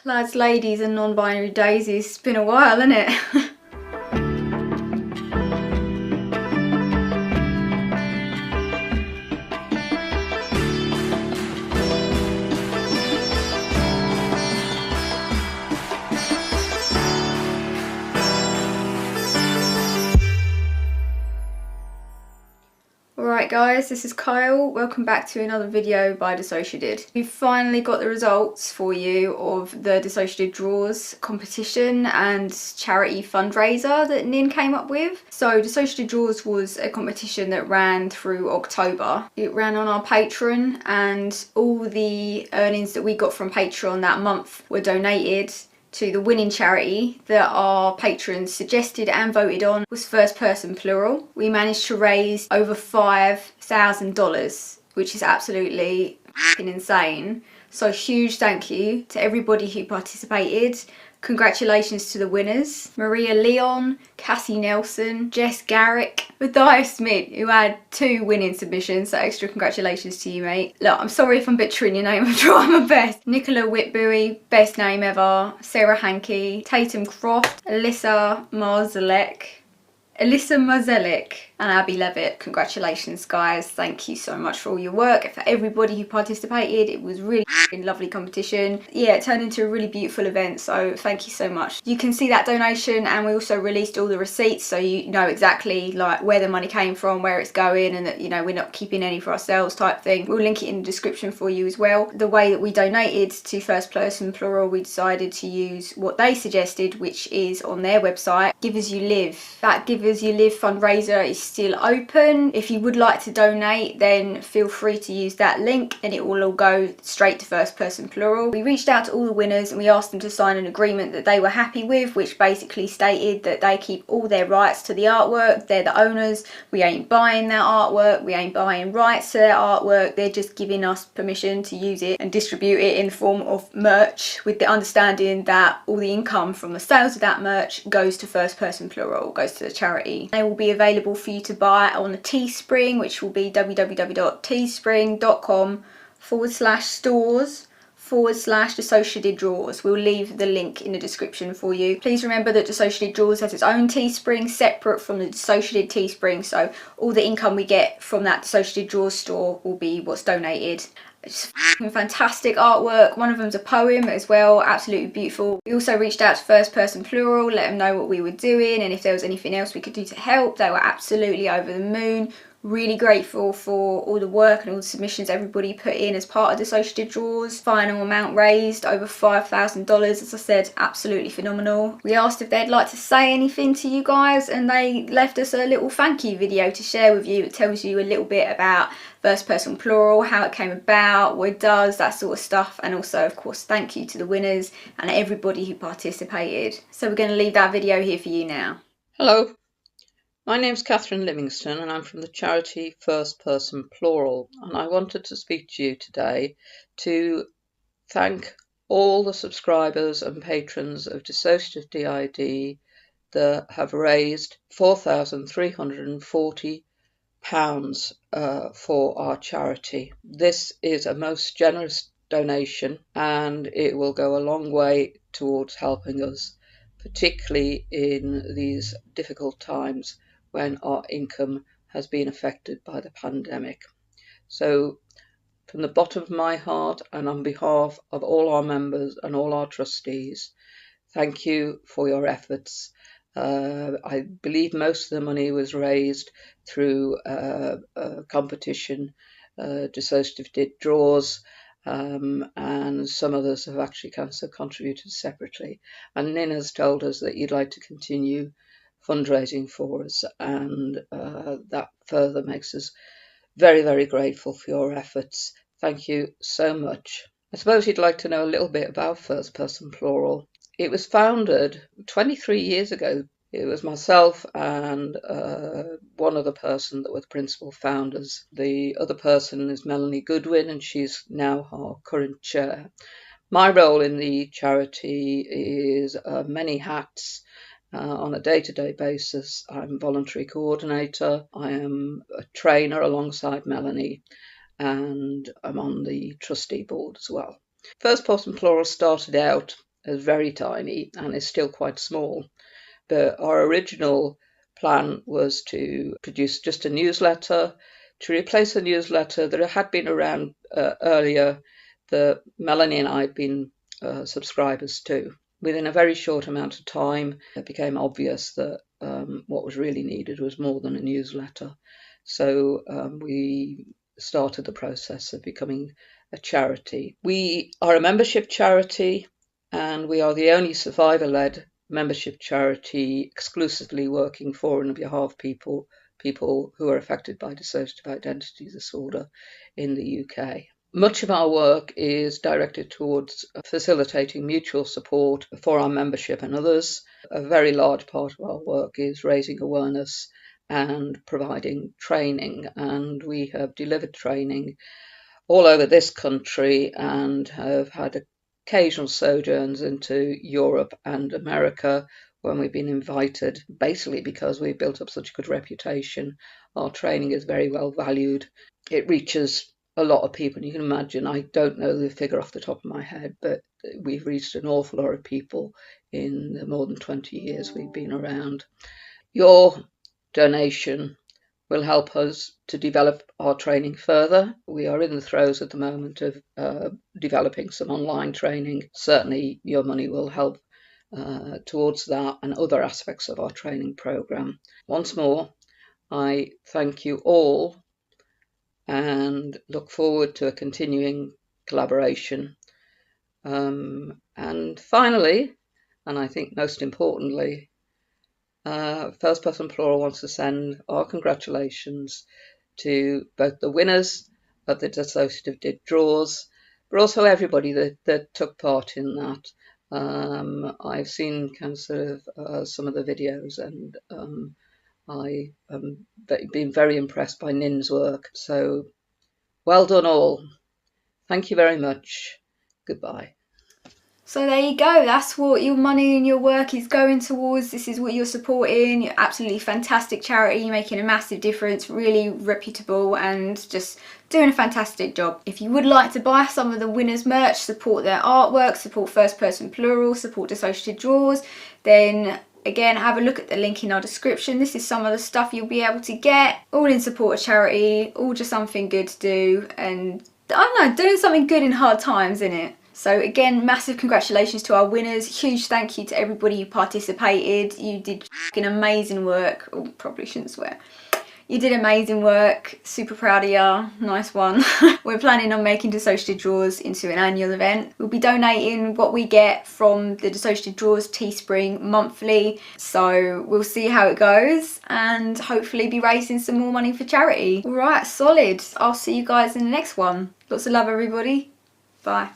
Lads, ladies and non-binary daisies, it's been a while, isn't it? Alright guys, this is Kyle. Welcome back to another video by DissociaDID. We've finally got the results for you of the Dissociative Draws competition and charity fundraiser that Nin came up with. So Dissociative Draws was a competition that ran through October. It ran on our Patreon, and all the earnings that we got from Patreon that month were donated to the winning charity that our patrons suggested and voted on was Person Plural. We managed to raise over $5,000, which is absolutely insane. So huge thank you to everybody who participated. Congratulations to the winners: Maria Leon, Cassie Nelson, Jess Garrick, Matthias Smith, who had 2 winning submissions, so extra congratulations to you, mate. Look, I'm sorry if I'm butchering your name, I'm trying my best. Nicola Whitbury, best name ever. Sarah Hankey, Tatum Croft, Alyssa Marzalek, and Abby Levitt. Congratulations guys, thank you so much for all your work. For everybody who participated, it was really lovely competition. Yeah, it turned into a really beautiful event, so thank you so much. You can see that donation, and we also released all the receipts so you know exactly like where the money came from, where it's going, and that, you know, we're not keeping any for ourselves type thing. We'll link it in the description for you as well. The way that we donated to Person Plural, we decided to use what they suggested, which is on their website, Give As You Live. That Give As You Live fundraiser is still open. If you would like to donate, then feel free to use that link and it will all go straight to Person Plural. We reached out to all the winners and we asked them to sign an agreement that they were happy with, which basically stated that they keep all their rights to the artwork. They're the owners. We ain't buying their artwork. We ain't buying rights to their artwork. They're just giving us permission to use it and distribute it in the form of merch, with the understanding that all the income from the sales of that merch goes to Person Plural, goes to the charity. They will be available for you to buy on the Teespring, which will be www.teespring.com/stores/Dissociative Draws. We'll leave the link in the description for you. Please remember that Dissociative Draws has its own Teespring separate from the Dissociative Teespring, so all the income we get from that Dissociative Draws store will be what's donated. It's fantastic artwork. One of them's a poem as well, absolutely beautiful. We also reached out to Person Plural, let them know what we were doing and if there was anything else we could do to help. They were absolutely over the moon. Really grateful for all the work and all the submissions everybody put in as part of Dissociative Draws. Final amount raised over $5,000, as I said, absolutely phenomenal. We asked if they'd like to say anything to you guys, and they left us a little thank you video to share with you. It tells you a little bit about Person Plural, how it came about, what it does, that sort of stuff, and also of course thank you to the winners and everybody who participated. So we're going to leave that video here for you now. Hello. My name's Catherine Livingston and I'm from the charity Person Plural, and I wanted to speak to you today to thank all the subscribers and patrons of DissociaDID that have raised £4,340 for our charity. This is a most generous donation and it will go a long way towards helping us, particularly in these difficult times when our income has been affected by the pandemic. So from the bottom of my heart and on behalf of all our members and all our trustees, thank you for your efforts. I believe most of the money was raised through a competition, Dissociative Draws, and some others have actually contributed separately. And Nin has told us that you'd like to continue fundraising for us, and that further makes us very, very grateful for your efforts. Thank you so much. I suppose you'd like to know a little bit about Person Plural. It was founded 23 years ago. It was myself and one other person that were the principal founders. The other person is Melanie Goodwin, and she's now our current chair. My role in the charity is many hats. On a day-to-day basis, I'm voluntary coordinator, I am a trainer alongside Melanie, and I'm on the trustee board as well. Person Plural started out is very tiny and is still quite small. But our original plan was to produce just a newsletter, to replace a newsletter that had been around earlier, that Melanie and I had been subscribers to. Within a very short amount of time, it became obvious that what was really needed was more than a newsletter. So we started the process of becoming a charity. We are a membership charity, and we are the only survivor-led membership charity exclusively working for and on behalf of people who are affected by dissociative identity disorder in the UK. Much of our work is directed towards facilitating mutual support for our membership and others. A very large part of our work is raising awareness and providing training, and we have delivered training all over this country and have had occasional sojourns into Europe and America when we've been invited, basically because we've built up such a good reputation. Our training is very well valued. It reaches a lot of people. You can imagine, I don't know the figure off the top of my head, but we've reached an awful lot of people in the more than 20 years we've been around. Your donation will help us to develop our training further. We are in the throes at the moment of developing some online training. Certainly your money will help towards that and other aspects of our training programme. Once more, I thank you all and look forward to a continuing collaboration. And finally, and I think most importantly, Person Plural wants to send our congratulations to both the winners of the DissociaDID draws, but also everybody that took part in that. I've seen kind of sort of some of the videos, and I've been very impressed by Nin's work. So well done all. Thank you very much. Goodbye. So there you go, that's what your money and your work is going towards. This is what you're supporting. You're absolutely fantastic charity, you're making a massive difference, really reputable and just doing a fantastic job. If you would like to buy some of the winners' merch, support their artwork, support First Person Plural, support Dissociative Draws, then again, have a look at the link in our description. This is some of the stuff you'll be able to get, all in support of charity, all just something good to do, and I don't know, doing something good in hard times, innit? So again, massive congratulations to our winners. Huge thank you to everybody who participated. You did fucking amazing work. Oh, probably shouldn't swear. You did amazing work. Super proud of you. Nice one. We're planning on making Dissociative Draws into an annual event. We'll be donating what we get from the Dissociative Draws Teespring monthly. So we'll see how it goes and hopefully be raising some more money for charity. All right, solid. I'll see you guys in the next one. Lots of love, everybody. Bye.